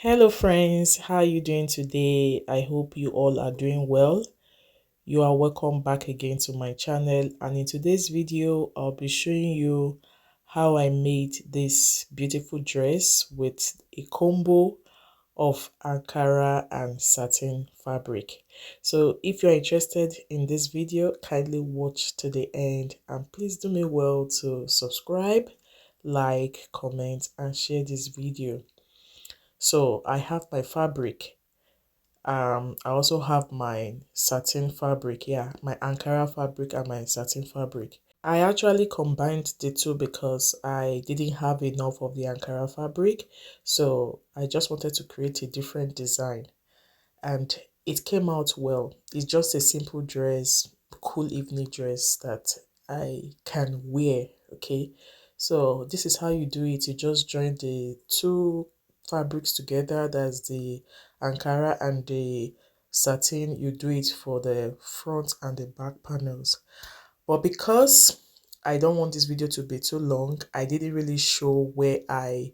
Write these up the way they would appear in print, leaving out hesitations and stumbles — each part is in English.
Hello friends, how are you doing today? I hope you all are doing well. You are welcome back again to my channel, and in today's video I'll be showing you how I made this beautiful dress with a combo of Ankara and satin fabric. So if you're interested in this video, kindly watch to the end, and please do me well to subscribe, like, comment and share this video. So I have my fabric. I also have my satin fabric. Yeah, my Ankara fabric and my satin fabric. I actually combined the two because I didn't have enough of the Ankara fabric. So I just wanted to create a different design, and it came out well. It's just a simple dress, cool evening dress that I can wear. Okay, so this is how you do it. You just join the two fabrics together. That's the Ankara and the satin. You do it for the front and the back panels, but because I don't want this video to be too long, I didn't really show where I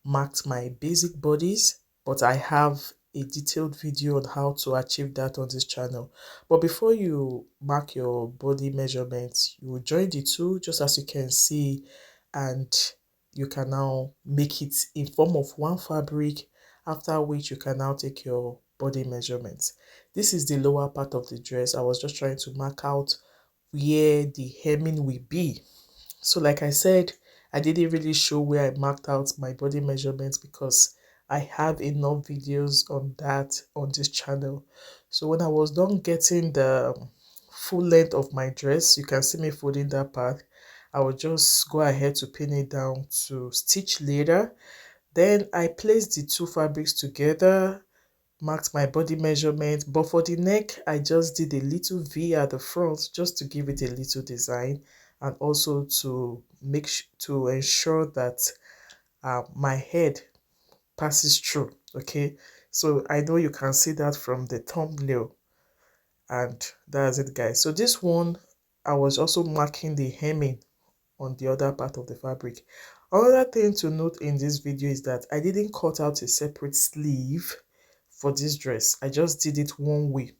marked my basic bodies, but I have a detailed video on how to achieve that on this channel. But before you mark your body measurements, you will join the two just as you can see, and you can now make it in form of one fabric, after which you can now take your body measurements. This is the lower part of the dress. I was just trying to mark out where the hemming will be. So like I said, I didn't really show where I marked out my body measurements because I have enough videos on that on this channel. So when I was done getting the full length of my dress, you can see me folding that part. I will just go ahead to pin it down to stitch later. Then I placed the two fabrics together, marked my body measurement, but for the neck I just did a little V at the front just to give it a little design, and also to to ensure that my head passes through. Okay, so I know you can see that from the thumbnail, and that's it guys. So this one, I was also marking the hemming on the other part of the fabric. Another thing to note in this video is that I didn't cut out a separate sleeve for this dress. I just did it one way.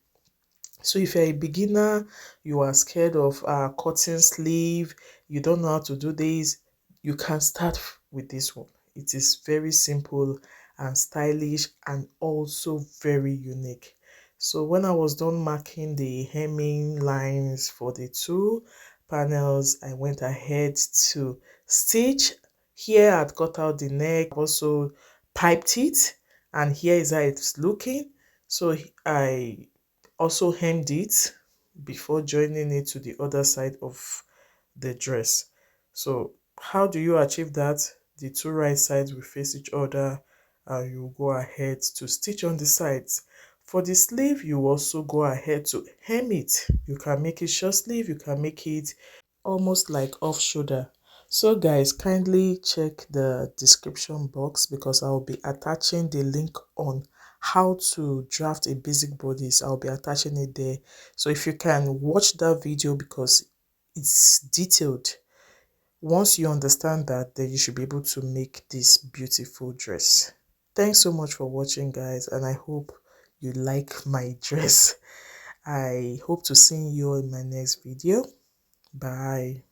So if you're a beginner, you are scared of cutting sleeve, you don't know how to do this, you can start with this one. It is very simple and stylish and also very unique. So when I was done marking the hemming lines for the two panels, I went ahead to stitch. Here I'd cut out the neck, also piped it, and here is how it's looking. So I also hemmed it before joining it to the other side of the dress. So how do you achieve that? The two right sides will face each other, and you go ahead to stitch on the sides. For the sleeve, you also go ahead to hem it. You can make it short sleeve, you can make it almost like off shoulder. So guys, kindly check the description box because I'll be attaching the link on how to draft a basic bodice. I'll be attaching it there, so if you can watch that video because it's detailed. Once you understand that, then you should be able to make this beautiful dress. Thanks so much for watching guys, and I hope you like my dress. I hope to see you in my next video. Bye.